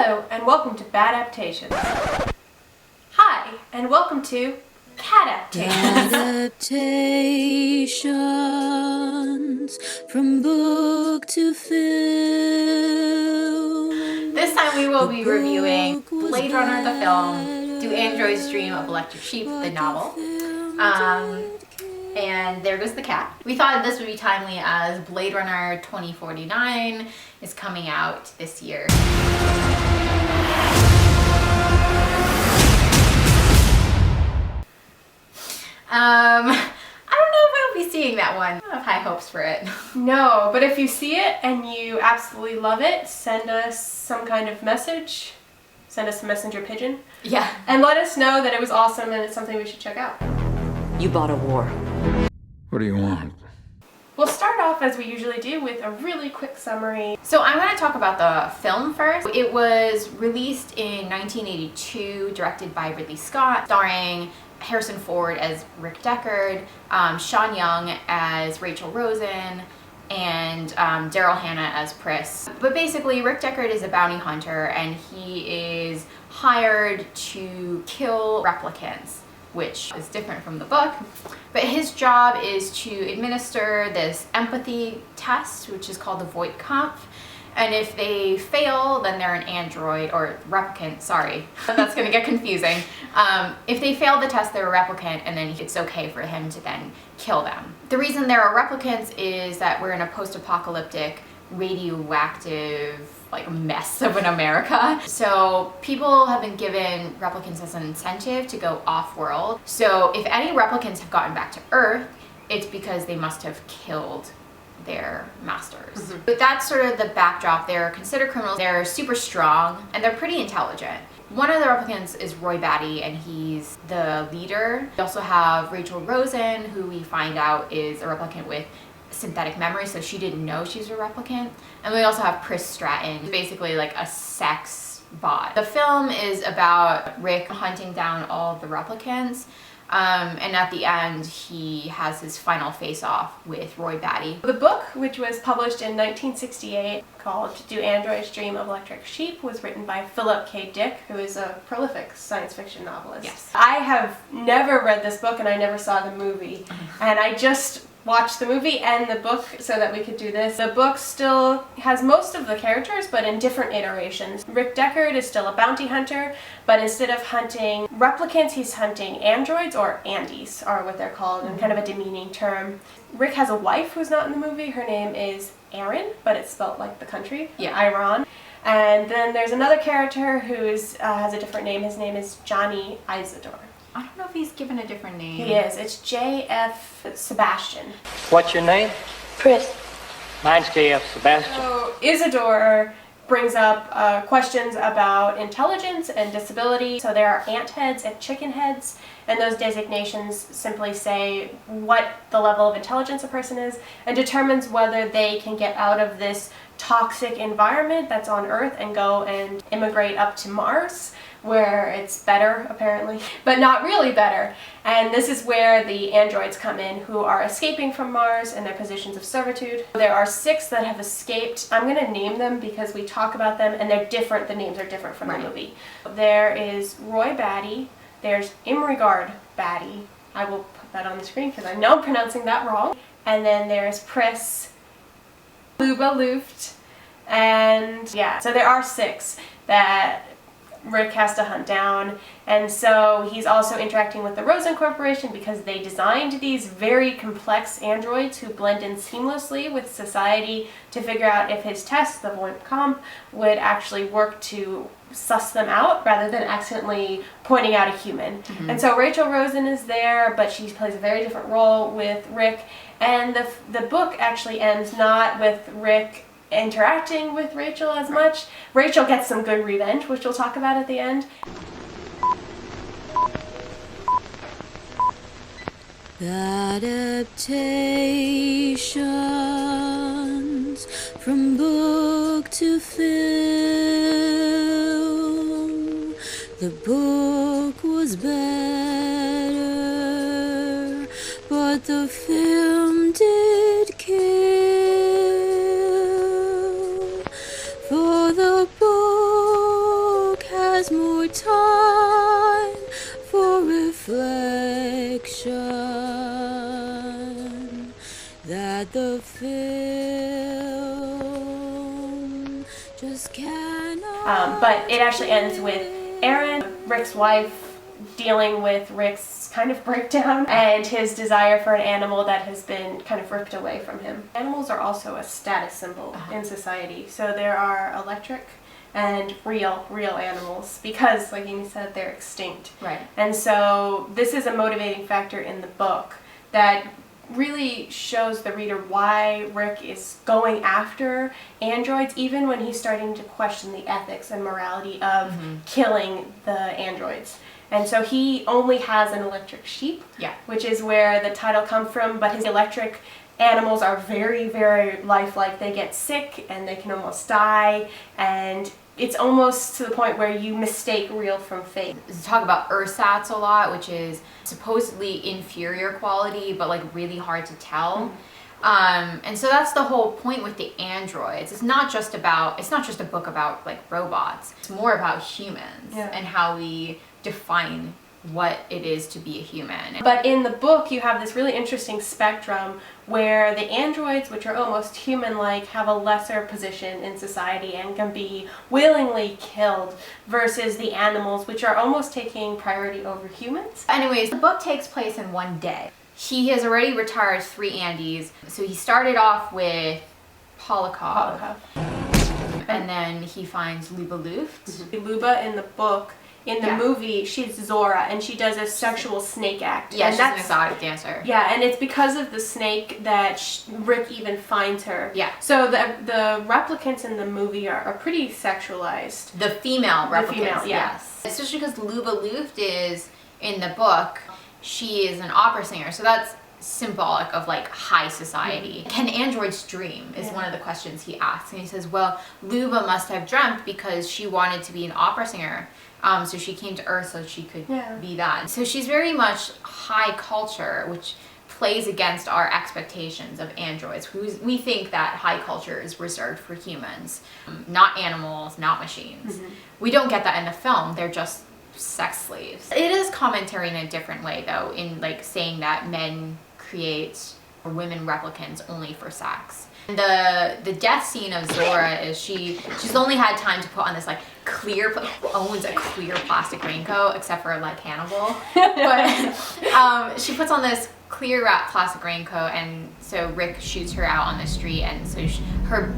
Hello and welcome to Badaptations. Hi and welcome to cataptations. Adaptations from book to film. This time we will be reviewing Blade Runner the film, Do Androids Dream of Electric Sheep the novel, and There Goes the Cat. We thought this would be timely as Blade Runner 2049 is coming out this year. I don't know if I'll be seeing that one. I don't have high hopes for it. No, but if you see it and you absolutely love it, send us some kind of message. Send us a messenger pigeon. Yeah. And let us know that it was awesome and it's something we should check out. You bought a war. What do you want? We'll start off as we usually do with a really quick summary. So I'm going to talk about the film first. It was released in 1982, directed by Ridley Scott, starring Harrison Ford as Rick Deckard, Sean Young as Rachel Rosen, and Daryl Hannah as Pris. But basically, Rick Deckard is a bounty hunter and he is hired to kill replicants, which is different from the book. But his job is to administer this empathy test, which is called the Voight-Kampff. And if they fail, then they're an android, or replicant, sorry. That's gonna get confusing. If they fail the test, they're a replicant, and then it's okay for him to then kill them. The reason there are replicants is that we're in a post-apocalyptic, radioactive, like mess of an America. So people have been given replicants as an incentive to go off-world. So if any replicants have gotten back to Earth, it's because they must have killed their masters. Mm-hmm. But that's sort of the backdrop. They're considered criminals, they're super strong, and they're pretty intelligent. One of the replicants is Roy Batty, and he's the leader. We also have Rachel Rosen, who we find out is a replicant with synthetic memory, so she didn't know she's a replicant. And we also have Pris Stratton, basically like a sex bot. The film is about Rick hunting down all of the replicants. And at the end, he has his final face-off with Roy Batty. The book, which was published in 1968, called Do Androids Dream of Electric Sheep, was written by Philip K. Dick, who is a prolific science fiction novelist. Yes. I have never read this book and I never saw the movie. And I just watched the movie and the book so that we could do this. The book still has most of the characters, but in different iterations. Rick Deckard is still a bounty hunter, but instead of hunting replicants, he's hunting androids, or Andes are what they're called, and kind of a demeaning term. Rick has a wife who's not in the movie. Her name is Erin, but it's spelled like the country, Iran. And then there's another character who has a different name. His name is Johnny Isidore. I don't know if he's given a different name. He is. It's J.F. Sebastian. What's your name? Pris. Mine's K.F. Sebastian. So Isidore brings up questions about intelligence and disability. So there are ant heads and chicken heads, and those designations simply say what the level of intelligence a person is and determines whether they can get out of this toxic environment that's on Earth and go and immigrate up to Mars, where it's better apparently, but not really better. And this is where the androids come in, who are escaping from Mars in their positions of servitude. There are 6 that have escaped. I'm going to name them because we talk about them and they're different. The names are different from the movie. There is Roy Batty, there's Imregard Batty. I will put that on the screen because I know I'm pronouncing that wrong. And then there's Pris, Luba Luft, and yeah, so there are 6 that Rick has to hunt down, and so he's also interacting with the Rosen Corporation because they designed these very complex androids who blend in seamlessly with society to figure out if his test, the Voight-Kampff, would actually work to suss them out rather than accidentally pointing out a human. Mm-hmm. And so Rachel Rosen is there, but she plays a very different role with Rick, and the book actually ends not with Rick interacting with Rachel as much. Rachel gets some good revenge, which we'll talk about at the end. Adaptations from book to film. The book was better, but the film did kill. For the book but the film just cannot. But it actually ends with Erin, Rick's wife, dealing with Rick's kind of breakdown and his desire for an animal that has been kind of ripped away from him. Animals are also a status symbol in society. So there are electric and real animals because, like Amy said, they're extinct. Right. And so this is a motivating factor in the book that really shows the reader why Rick is going after androids, even when he's starting to question the ethics and morality of killing the androids. And so he only has an electric sheep, which is where the title comes from, but his electric animals are very, very lifelike. They get sick and they can almost die, and it's almost to the point where you mistake real from fake. We talk about ersatz a lot, which is supposedly inferior quality, but like really hard to tell. And so that's the whole point with the androids. It's not just a book about like robots. It's more about humans and how we define what it is to be a human. But in the book, you have this really interesting spectrum where the androids, which are almost human-like, have a lesser position in society and can be willingly killed, versus the animals, which are almost taking priority over humans. Anyways, the book takes place in one day. He has already retired 3 Andes, so he started off with Polakov. And then he finds Luba Luft. Luba in the book. In the movie, she's Zora, and she does a sexual snake act. Yeah, and she's an exotic dancer. Yeah, and it's because of the snake that Rick even finds her. Yeah. So the replicants in the movie are pretty sexualized. The female replicants, female, yes. Especially because Luba Luft is, in the book, she is an opera singer, so that's symbolic of like high society. Can androids dream is one of the questions he asks, and he says, well, Luba must have dreamt because she wanted to be an opera singer. So she came to Earth so she could be that. So she's very much high culture, which plays against our expectations of androids. We think that high culture is reserved for humans, not animals, not machines. We don't get that in the film. They're just sex slaves. It is commentary in a different way, though, in like saying that men create women replicants only for sex. The death scene of Zora is she's only had time to put on this like clear, who owns a clear plastic raincoat except for like Hannibal, but she puts on this clear wrap plastic raincoat, and so Rick shoots her out on the street, and so her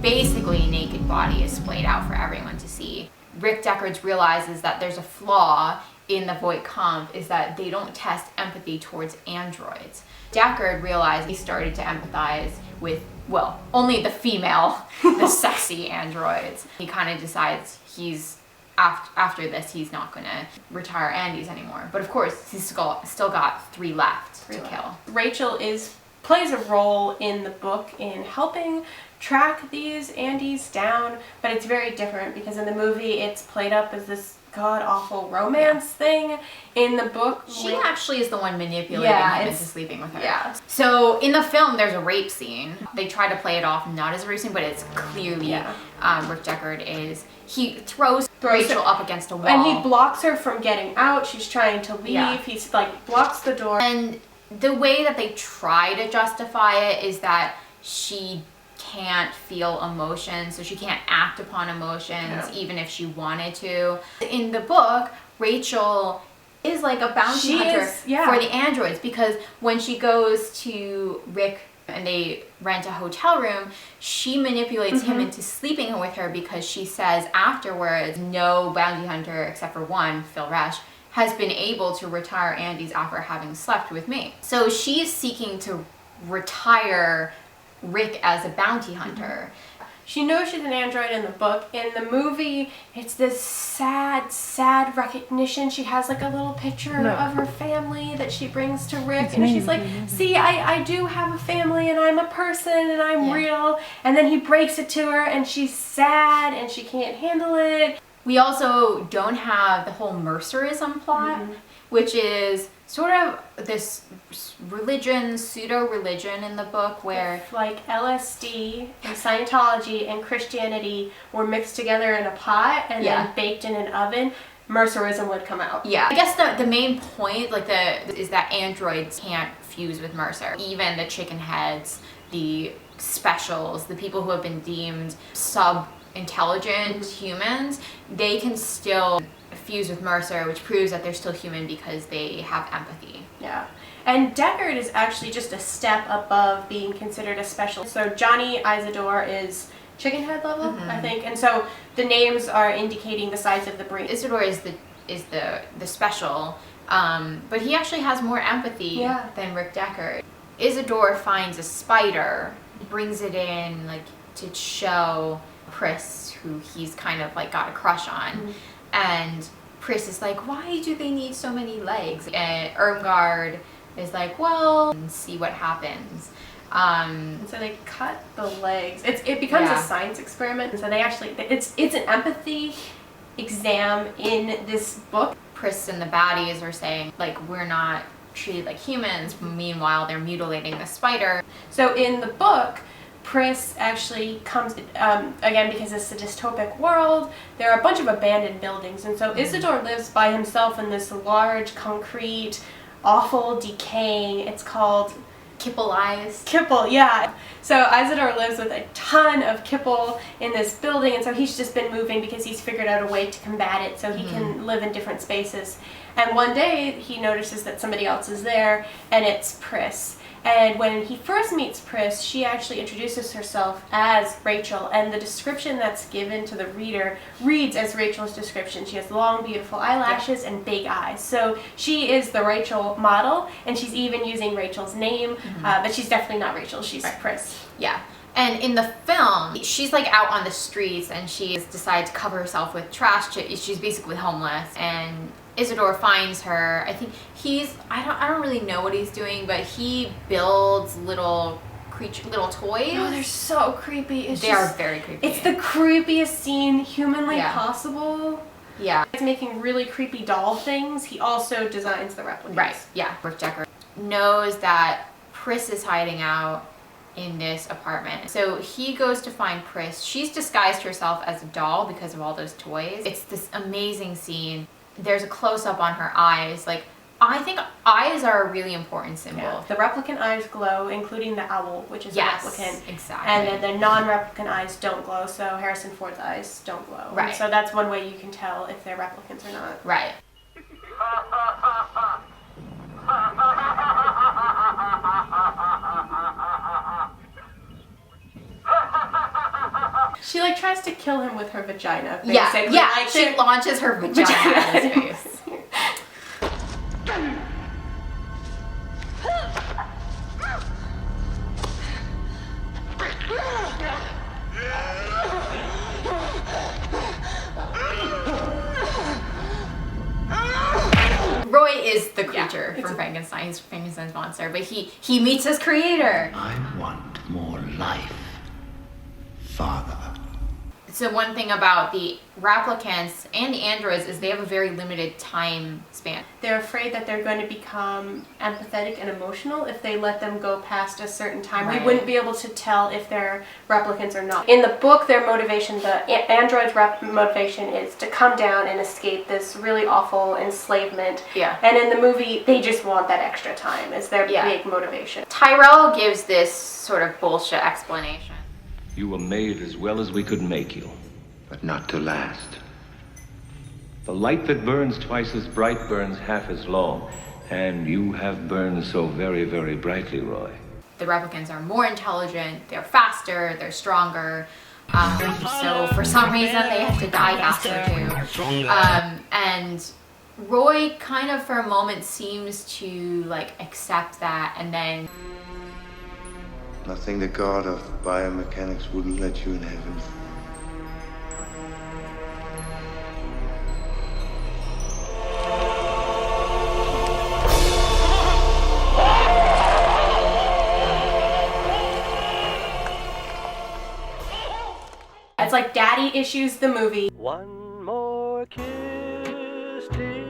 basically naked body is splayed out for everyone to see. Rick Deckard realizes that there's a flaw in the Voight Kampf, is that they don't test empathy towards androids. Deckard realized he started to empathize with, well, only the female, the sexy androids. He kind of decides after this he's not going to retire Andes anymore. But of course, he's still got 3 left to kill. Rachel plays a role in the book in helping track these Andes down, but it's very different because in the movie it's played up as this god-awful romance thing. In the book, she actually is the one manipulating him into sleeping with her. Yeah. So in the film, there's a rape scene. They try to play it off not as a rape scene, but it's clearly Rick Deckard he throws Rachel up against a wall. And he blocks her from getting out. She's trying to leave. Yeah. He's like blocks the door. And the way that they try to justify it is that she can't feel emotions, so she can't act upon emotions even if she wanted to. In the book, Rachel is like a bounty hunter for the androids, because when she goes to Rick and they rent a hotel room, she manipulates him into sleeping with her because she says afterwards no bounty hunter except for one, Phil Resch, has been able to retire Andes after having slept with me. So she's seeking to retire Rick as a bounty hunter. She knows she's an android in the book. In the movie, it's this sad recognition. She has like a little picture of her family that she brings to Rick, and she's like, see, I do have a family, and I'm a person, and I'm real. And then he breaks it to her, and she's sad, and she can't handle it. We also don't have the whole Mercerism plot, which is sort of this pseudo-religion in the book where like LSD and Scientology and Christianity were mixed together in a pot and then baked in an oven, Mercerism would come out. Yeah. I guess the main point is that androids can't fuse with Mercer. Even the chicken heads the specials, the people who have been deemed sub-intelligent humans, they can still fuse with Mercer, which proves that they're still human because they have empathy. Yeah. And Deckard is actually just a step above being considered a special. So Johnny Isidore is chicken head level, I think. And so the names are indicating the size of the brain. Isidore is the special, but he actually has more empathy than Rick Deckard. Isidore finds a spider, brings it in like to show Pris, who he's kind of like got a crush on, and Pris is like, why do they need so many legs? And Irmgard is like, well, see what happens. And so they cut the legs. It becomes a science experiment. And so they actually, it's an empathy exam in this book. Pris and the baddies are saying, like, we're not treated like humans. Meanwhile, they're mutilating the spider. So in the book, Pris actually comes, again, because it's a dystopic world, there are a bunch of abandoned buildings. And so Isidore lives by himself in this large, concrete, awful, decaying, it's called Kipple-ized. Kipple, yeah. So Isidore lives with a ton of kipple in this building, and so he's just been moving because he's figured out a way to combat it so he can live in different spaces. And one day he notices that somebody else is there, and it's Pris. And when he first meets Pris, she actually introduces herself as Rachel, and the description that's given to the reader reads as Rachel's description. She has long, beautiful eyelashes and big eyes. So she is the Rachel model, and she's even using Rachel's name, but she's definitely not Rachel, she's Pris. Yeah. And in the film, she's like out on the streets, and she decides to cover herself with trash. She's basically homeless, and Isidore finds her. I think I don't really know what he's doing, but he builds little toys. Oh, they're so creepy. They are very creepy. It's the creepiest scene humanly possible. Yeah. He's making really creepy doll things. He also designs the replicants. Right, yeah. Rick Deckard knows that Pris is hiding out in this apartment. So he goes to find Pris. She's disguised herself as a doll because of all those toys. It's this amazing scene. There's a close-up on her eyes. Like, I think eyes are a really important symbol. Yeah. The replicant eyes glow, including the owl, which is a replicant. Exactly. And then the non-replicant eyes don't glow, so Harrison Ford's eyes don't glow. Right. And so that's one way you can tell if they're replicants or not. Right. She like tries to kill him with her vagina. Basically. Yeah. Like, she launches her vagina at his face. Roy is the creature from Frankenstein's monster, but he meets his creator. I want more life, Father. So one thing about the replicants and the androids is they have a very limited time span. They're afraid that they're going to become empathetic and emotional if they let them go past a certain time. Right. We wouldn't be able to tell if they're replicants or not. In the book, their motivation, the android's motivation is to come down and escape this really awful enslavement. Yeah. And in the movie, they just want that extra time as their big motivation. Tyrell gives this sort of bullshit explanation. You were made as well as we could make you. But not to last. The light that burns twice as bright burns half as long. And you have burned so very, very brightly, Roy. The replicants are more intelligent, they're faster, they're stronger. So for some reason they have to die faster too. And Roy kind of for a moment seems to like accept that, and then Nothing the god of biomechanics wouldn't let you in heaven. It's like Daddy Issues the movie. One more kiss, dear.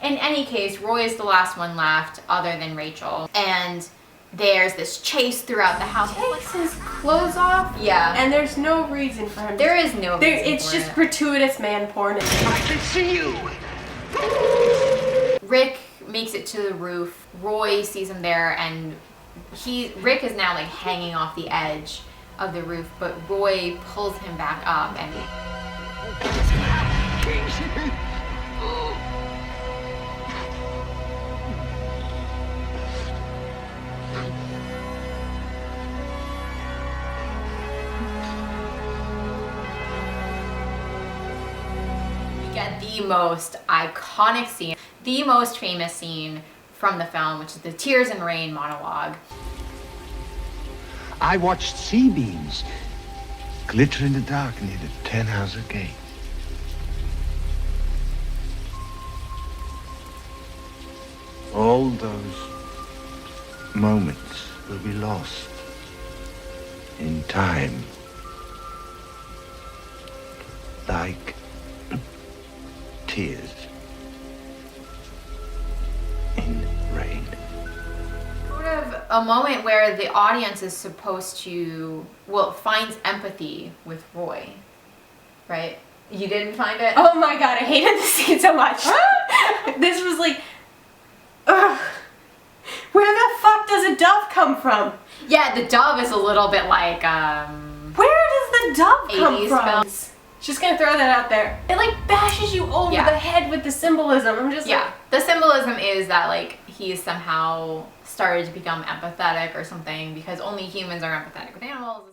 in any case, Roy is the last one left other than Rachel. And there's this chase throughout the house. He takes his clothes off. Yeah. And there's no reason for him. There is no reason It's for just it. gratuitous man porn. I can see you. Rick makes it to the roof. Roy sees him there and Rick is now like hanging off the edge of the roof, but Roy pulls him back up and we get the most iconic scene, the most famous scene from the film, which is the Tears and Rain monologue. I watched sea beams glitter in the dark near the 10-house gate. All those moments will be lost in time, like tears in rain. Sort of a moment where the audience is supposed to, well, finds empathy with Roy, right? You didn't find it? Oh my god, I hated this scene so much. This was like, ugh. Where the fuck does a dove come from? Yeah, the dove is a little bit like, Where does the dove come 80s from? films. Just gonna throw that out there. It like bashes you over Yeah. the head with the symbolism. I'm just Yeah, like, the symbolism is that like he's somehow started to become empathetic or something because only humans are empathetic with animals.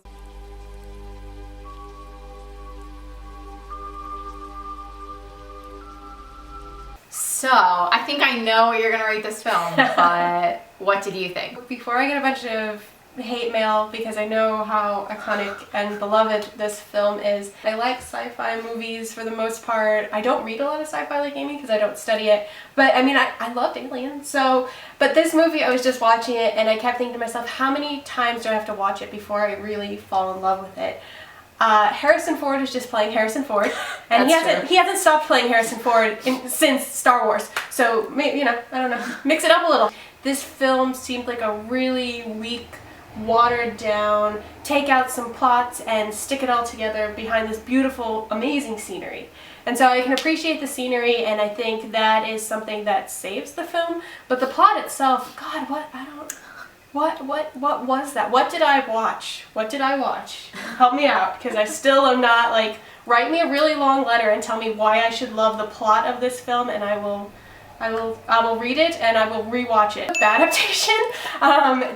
So, I think I know what you're gonna rate this film, but what did you think? before I get a bunch of hate mail, because I know how iconic and beloved this film is, I like sci-fi movies for the most part. I don't read a lot of sci-fi like Amy because I don't study it, but I mean, I loved Alien, so, but this movie, I was just watching it and I kept thinking to myself, how many times do I have to watch it before I really fall in love with it? Harrison Ford is just playing Harrison Ford, and he hasn't stopped playing Harrison Ford since Star Wars. So maybe, you know, I don't know, mix it up a little. This film seemed like a really weak, watered down, take out some plots and stick it all together behind this beautiful, amazing scenery. And so I can appreciate the scenery, and I think that is something that saves the film. But the plot itself, God, what was that? What did I watch? What did I watch? Help me out, because I still am not, like, write me a really long letter and tell me why I should love the plot of this film, and I will read it and I will rewatch it. Badaptation,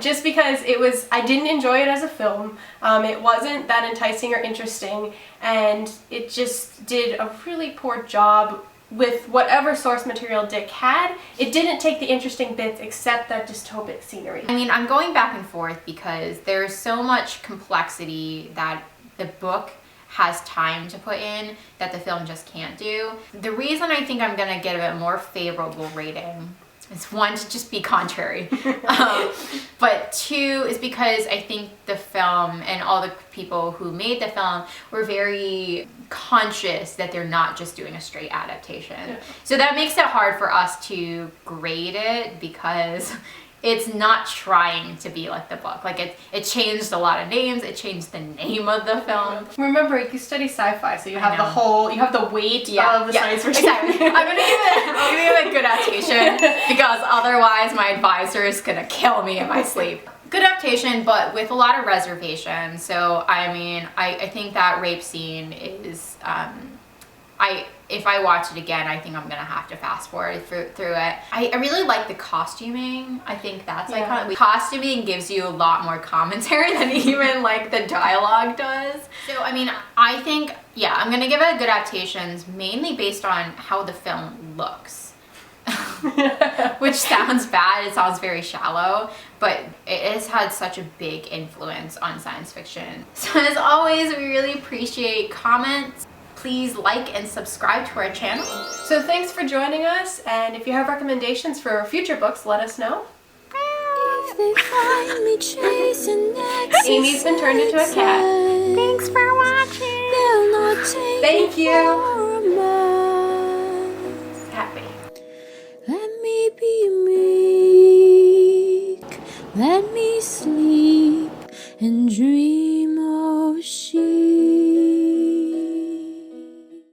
just because I didn't enjoy it as a film. It wasn't that enticing or interesting, and it just did a really poor job with whatever source material Dick had. It didn't take the interesting bits except that dystopic scenery. I mean, I'm going back and forth because there's so much complexity that the book has time to put in that the film just can't do. The reason I think I'm gonna get a bit more favorable rating is one, to just be contrary, but two is because I think the film and all the people who made the film were very conscious that they're not just doing a straight adaptation. Yeah. So that makes it hard for us to grade it because it's not trying to be like the book. Like it changed a lot of names. It changed the name of the film. Remember, you study sci-fi, so you have the weight of the science fiction. Exactly. I'm gonna give it a good adaptation because otherwise my advisor is gonna kill me in my sleep. Good adaptation, but with a lot of reservations. So I mean, I think that rape scene is if I watch it again, I think I'm gonna have to fast forward through it. I really like the costuming. I think that's iconic. Costuming gives you a lot more commentary than even like the dialogue does. So I mean, I think, yeah, I'm gonna give it a good adaptations mainly based on how the film looks. Which sounds bad, it sounds very shallow, but it has had such a big influence on science fiction. So as always, we really appreciate comments. Please like and subscribe to our channel. So thanks for joining us, and if you have recommendations for future books, let us know. If they find me chasing Amy's been turned into a cat. Thanks for watching. they'll not take Thank you.